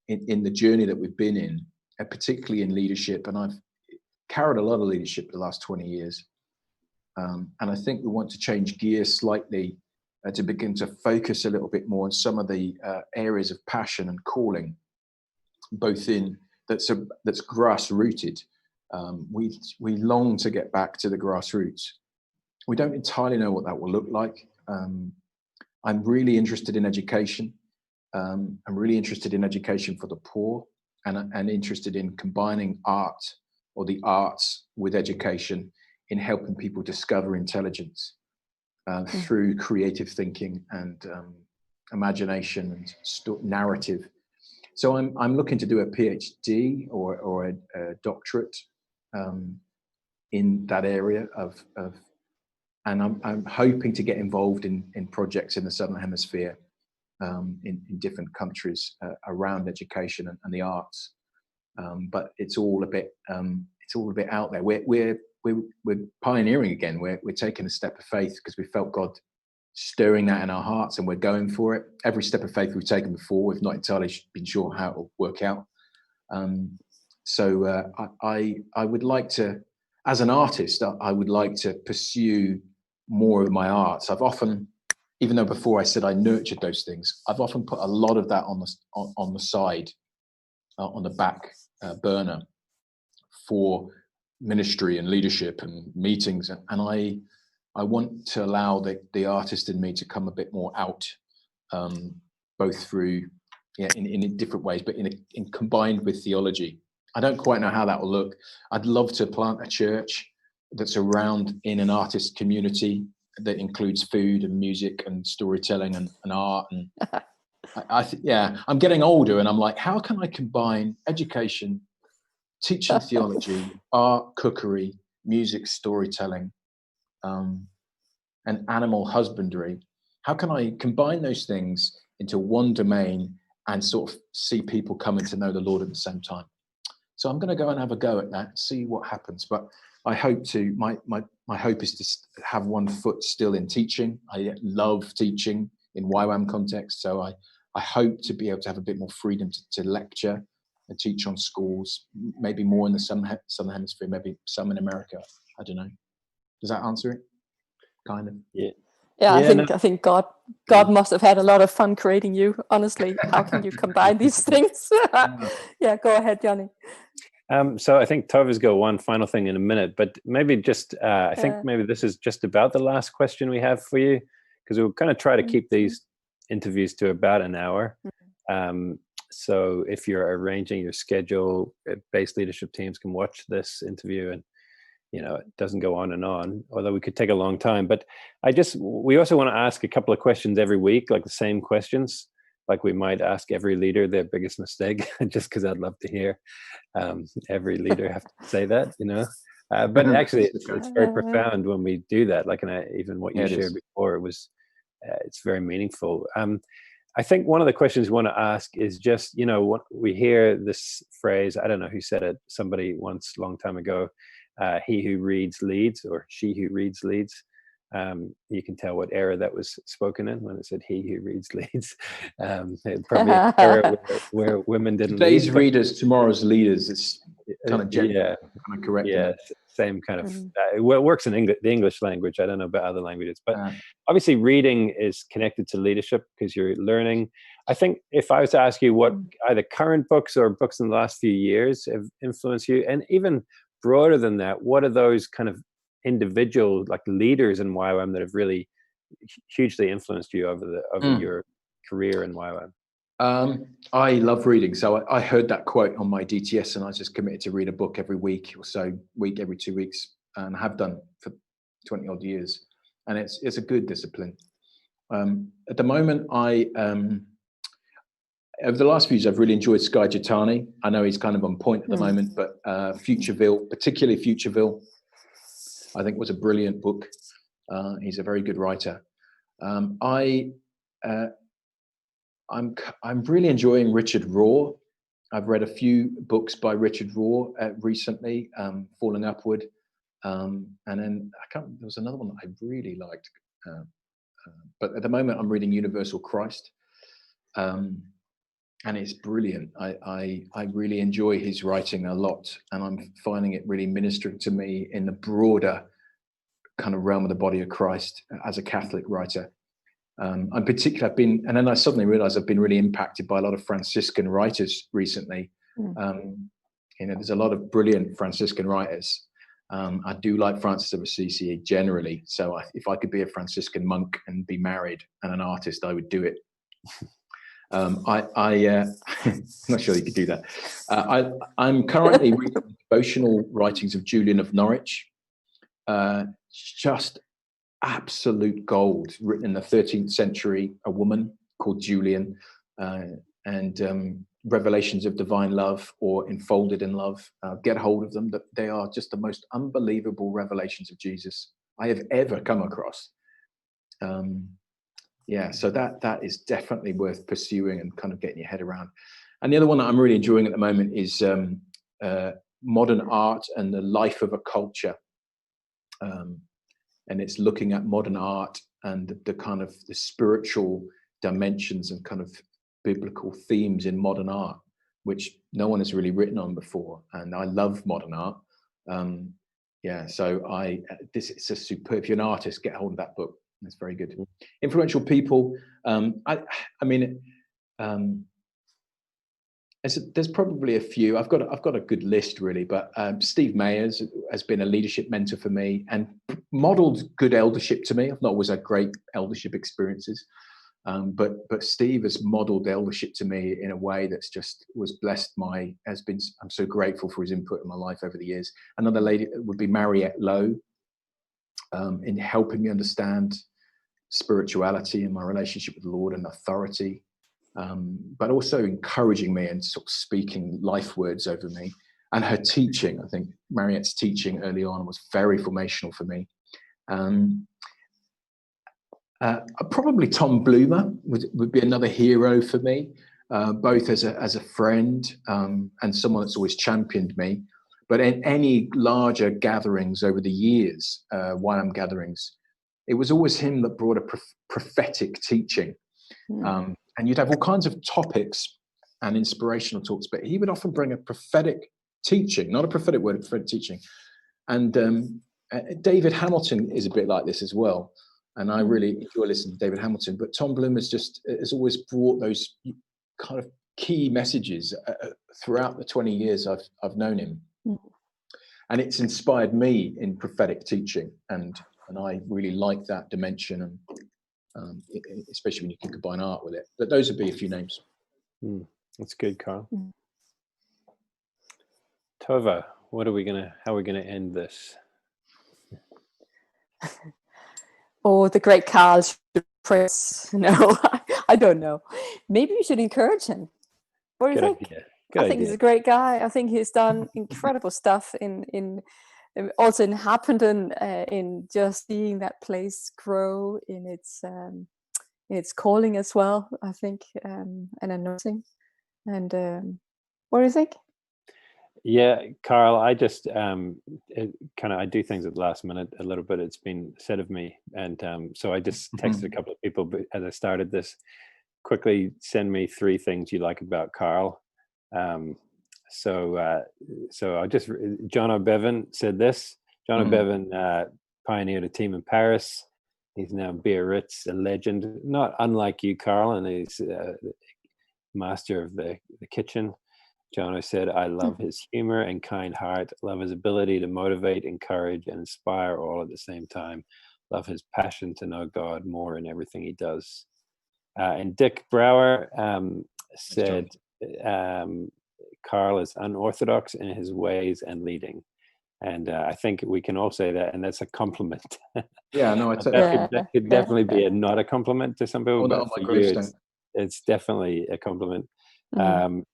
in the journey that we've been in, particularly in leadership. And I've carried a lot of leadership the last 20 years. And I think we want to change gear slightly to begin to focus a little bit more on some of the areas of passion and calling, both in that's grass-rooted. We long to get back to the grassroots. We don't entirely know what that will look like. I'm really interested in education. I'm really interested in education for the poor, and interested in combining art or the arts with education in helping people discover intelligence through creative thinking and imagination and narrative. So I'm looking to do a PhD or a doctorate in that area of and I'm hoping to get involved in projects in the Southern Hemisphere, in different countries around education and the arts. But it's all a bit out there. We're pioneering again. We're taking a step of faith because we felt God stirring that in our hearts, and we're going for it. Every step of faith we've taken before, we've not entirely been sure how it will work out. So I would like to, as an artist, I would like to pursue more of my arts. I've often, even though before I said I nurtured those things, I've often put a lot of that on the side, on the back burner, for ministry and leadership and meetings, and I want to allow the artist in me to come a bit more out, both through in different ways, but in combined with theology. I don't quite know how that will look. I'd love to plant a church that's around in an artist community that includes food and music and storytelling and art. And I'm getting older, and I'm like, how can I combine education, teaching theology, art, cookery, music, storytelling, and animal husbandry? How can I combine those things into one domain and sort of see people coming to know the Lord at the same time? So I'm going to go and have a go at that, see what happens. But I hope to, my hope is to have one foot still in teaching. I love teaching in YWAM context. So I hope to be able to have a bit more freedom to lecture and teach on schools, maybe more in the Southern Hemisphere, maybe some in America. I don't know. Does that answer it? Kind of. Yeah. Yeah, I think God must have had a lot of fun creating you. Honestly, how can you combine these things? Yeah, go ahead, Johnny. So I think Tova's got one final thing in a minute, but maybe just I think maybe this is just about the last question we have for you, because we'll kind of try to keep these interviews to about an hour. So if you're arranging your schedule, base leadership teams can watch this interview, and it doesn't go on and on, although we could take a long time. But we also want to ask a couple of questions every week, like the same questions, like we might ask every leader their biggest mistake, just because I'd love to hear every leader have to say that, But actually, it's very profound when we do that. Like, and even what you shared before, it's very meaningful. I think one of the questions we want to ask is just, what we hear this phrase, I don't know who said it, somebody once, a long time ago, he who reads leads, or she who reads leads. You can tell what era that was spoken in when it said he who reads leads. Probably an era where women didn't Today's readers, tomorrow's leaders. It's kind of kind of correct. Yeah, same kind of, well, it works in the English language. I don't know about other languages, but obviously reading is connected to leadership because you're learning. I think if I was to ask you what either current books or books in the last few years have influenced you, and even broader than that, what are those kind of individual like leaders in YWAM that have really hugely influenced you over your career in YWAM? I love reading. So I heard that quote on my DTS, and I just committed to read a book every week or so, every 2 weeks, and I have done for 20 odd years. And it's a good discipline. At the moment, over the last few years, I've really enjoyed Skye Jethani. I know he's kind of on point at the moment, but Futureville, particularly Futureville, I think was a brilliant book. He's a very good writer. I'm really enjoying Richard Rohr. I've read a few books by Richard Rohr recently, Falling Upward, and then there was another one that I really liked. But at the moment, I'm reading Universal Christ, and it's brilliant. I really enjoy his writing a lot, and I'm finding it really ministering to me in the broader kind of realm of the body of Christ as a Catholic writer. And then I suddenly realized I've been really impacted by a lot of Franciscan writers recently. There's a lot of brilliant Franciscan writers. I do like Francis of Assisi generally. So if I could be a Franciscan monk and be married and an artist, I would do it. I'm not sure you could do that. I'm currently reading the devotional writings of Julian of Norwich. Just absolute gold, written in the 13th century, a woman called Julian, and revelations of divine love or enfolded in love. Get hold of them. That they are just the most unbelievable revelations of Jesus I have ever come across. So that is definitely worth pursuing and kind of getting your head around. And the other one that I'm really enjoying at the moment is Modern Art and the Life of a Culture. And it's looking at modern art and the kind of the spiritual dimensions and kind of biblical themes in modern art, which no one has really written on before. And I love modern art. It's a superb. If you're an artist, get hold of that book. It's very good. Influential people. There's probably a few. I've got a good list really, but Steve Mayers has been a leadership mentor for me and modelled good eldership to me. I've not always had great eldership experiences, but Steve has modelled eldership to me in a way that's just I'm so grateful for his input in my life over the years. Another lady would be Mariette Lowe, in helping me understand spirituality and my relationship with the Lord and authority. But also encouraging me and sort of speaking life words over me. And her teaching, I think Mariette's teaching early on was very formational for me. Probably Tom Bloomer would be another hero for me, both as a friend and someone that's always championed me. But in any larger gatherings over the years, YM gatherings, it was always him that brought a prophetic teaching. And you'd have all kinds of topics and inspirational talks, but he would often bring a prophetic teaching, not a prophetic word, a prophetic teaching. And David Hamilton is a bit like this as well. And I really enjoy listening to David Hamilton. But Tom Bloom has always brought those kind of key messages throughout the 20 years I've known him. And it's inspired me in prophetic teaching. And I really like that dimension, and especially when you can combine art with it. But those would be a few names. That's good, Carl. Tova, how are we gonna end this? Oh, the great Carl should press. No, I don't know. Maybe we should encourage him. What do you think? I think he's a great guy. I think he's done incredible stuff in also in Harpenden, in just seeing that place grow in its calling as well, I think, and anointing. And what do you think? Yeah, Carl, I just I do things at the last minute a little bit. It's been said of me, and so I just texted a couple of people as I started this. Quickly send me 3 things you like about Carl. So I just, John O'Bevan said this. John O'Bevan pioneered a team in Paris. He's now Biarritz, a legend, not unlike you, Carl, and he's master of the kitchen. Jono said, I love his humor and kind heart, love his ability to motivate, encourage, and inspire all at the same time. Love his passion to know God more in everything he does. And Dick Brower said, Carl is unorthodox in his ways and leading. And I think we can all say that, and that's a compliment. Yeah, no, that could definitely be not a compliment to some people, but for you, it's definitely a compliment.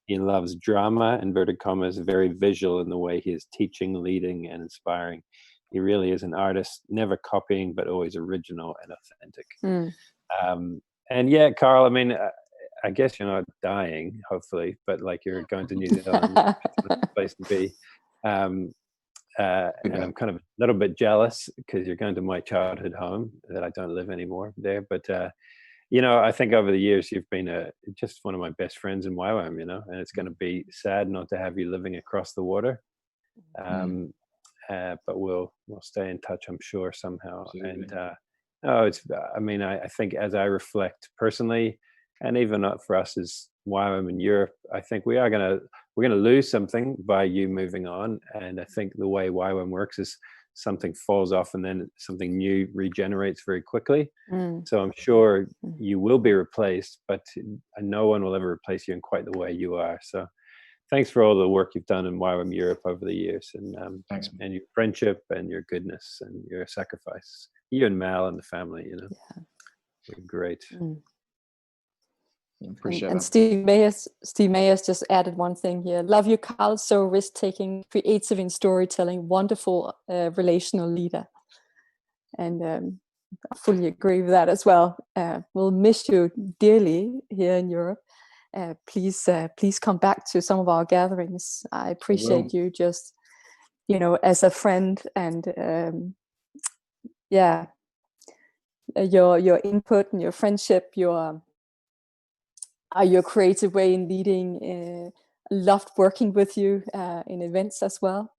He loves drama, inverted commas, very visual in the way he is teaching, leading, and inspiring. He really is an artist, never copying, but always original and authentic. And yeah, Carl, I mean, I guess you're not dying, hopefully, but like you're going to New Zealand, it's a place to be. And I'm kind of a little bit jealous because you're going to my childhood home that I don't live anymore there. But I think over the years you've been just one of my best friends in YWAM, and it's going to be sad not to have you living across the water. But we'll stay in touch, I'm sure, somehow. Absolutely. And I think as I reflect personally, and even not for us as YWAM in Europe, I think we're gonna lose something by you moving on. And I think the way YWAM works is something falls off and then something new regenerates very quickly. So I'm sure you will be replaced, but no one will ever replace you in quite the way you are. So thanks for all the work you've done in YWAM Europe over the years, and thanks, and your friendship and your goodness and your sacrifice. You and Mal and the family, you're great. Appreciate and Steve Mayers just added one thing here. Love you, Carl. So risk-taking, creative in storytelling, wonderful relational leader. And I fully agree with that as well. We'll miss you dearly here in Europe. Please come back to some of our gatherings. I appreciate you just, as a friend, and your input and your friendship, your creative way in leading. Loved working with you in events as well.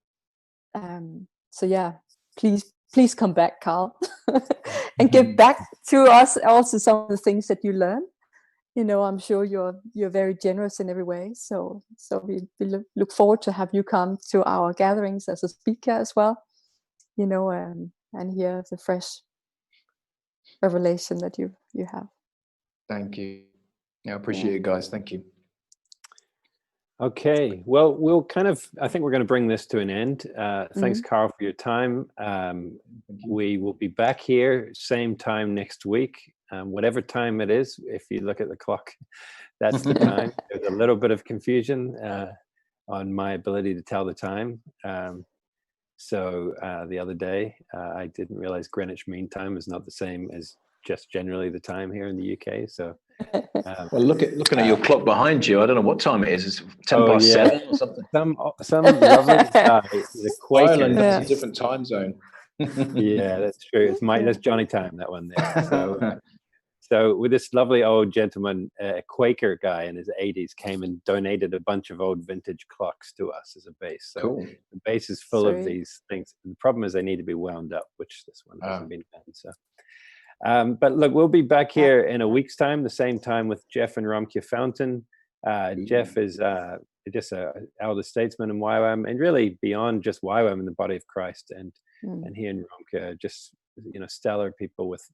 So yeah, please come back, Carl, and give back to us also some of the things that you learn. I'm sure you're very generous in every way. So we look forward to have you come to our gatherings as a speaker as well. And hear the fresh revelation that you have. Thank you. I appreciate it, guys. Thank you. Okay, well, I think we're going to bring this to an end. Thanks, Carl, for your time. We will be back here same time next week, whatever time it is. If you look at the clock, that's the time. There's a little bit of confusion on my ability to tell the time. So the other day, I didn't realize Greenwich Mean Time is not the same as just generally the time here in the UK. So, well, looking at your clock behind you, I don't know what time it is. It's 7 or something. Some lovely guy, the Quaker. Ireland has a different time zone. Yeah, that's true. That's Johnny time, that one there. So with this lovely old gentleman, a Quaker guy in his 80s, came and donated a bunch of old vintage clocks to us as a base. So cool. The base is full of these things. The problem is they need to be wound up, which this one hasn't been done. So, but look, we'll be back here in a week's time, the same time with Jeff and Ramke Fountain. Jeff is just an elder statesman in YWAM, and really beyond just YWAM in the body of Christ. And he and Ramke are just stellar people with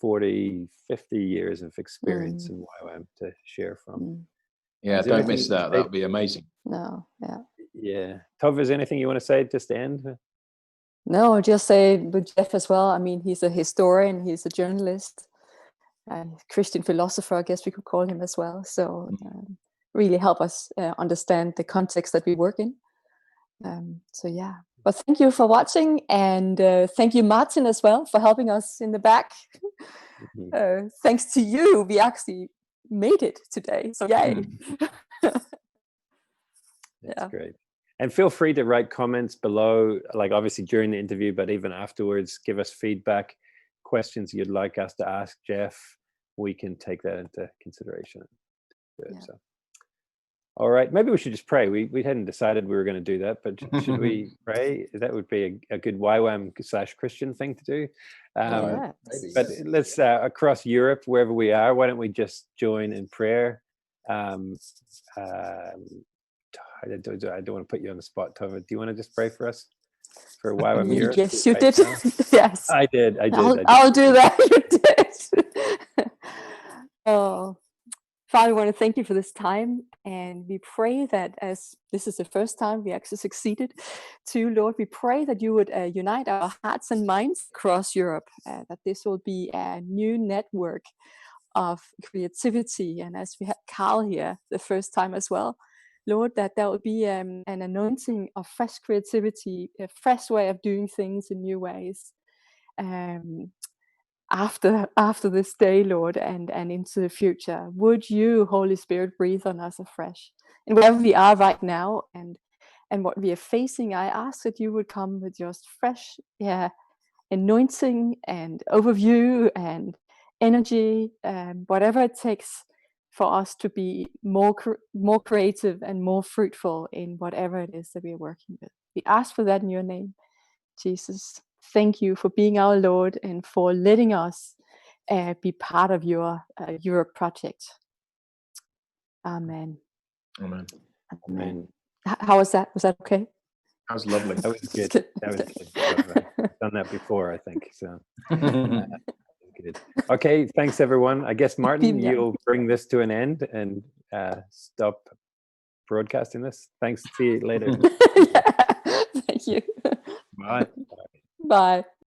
40, 50 years of experience in YWAM to share from. Yeah, don't miss that. That would be amazing. No, yeah. Tove, is there anything you want to say just to end? No, just say with Jeff as well. I mean, he's a historian, he's a journalist, and Christian philosopher, I guess we could call him as well. So really help us understand the context that we work in. So yeah. But thank you for watching, and thank you, Martin, as well, for helping us in the back. Thanks to you, we actually made it today. So yay! That's great. And feel free to write comments below, like obviously during the interview, but even afterwards, give us feedback, questions you'd like us to ask Jeff. We can take that into consideration. So. All right, maybe we should just pray. We hadn't decided we were going to do that, but should we pray? That would be a good YWAM/Christian thing to do. But let's, across Europe, wherever we are, why don't we just join in prayer? I don't want to put you on the spot, Tova. Do you want to just pray for us? For YWAM Europe? Yes, you did. Yes. I did. I'll do that. You did. Oh. Father, we want to thank you for this time, and we pray that as this is the first time we actually succeeded to, Lord, we pray that you would unite our hearts and minds across Europe, that this will be a new network of creativity. And as we had Carl here the first time as well, Lord, that there will be an anointing of fresh creativity, a fresh way of doing things in new ways. After this day, Lord, and into the future, would you, Holy Spirit, breathe on us afresh? And wherever we are right now and what we are facing, I ask that you would come with just fresh anointing and overview and energy, whatever it takes for us to be more creative and more fruitful in whatever it is that we are working with. We ask for that in your name, Jesus. Thank you for being our Lord and for letting us be part of your Europe project. Amen. Amen. Amen. How was that? Was that okay? That was lovely. That was good. That was good. I've done that before, I think. So good. Okay, thanks everyone. I guess Martin, you'll bring this to an end and stop broadcasting this. Thanks. See you later. Thank you. Bye. Bye.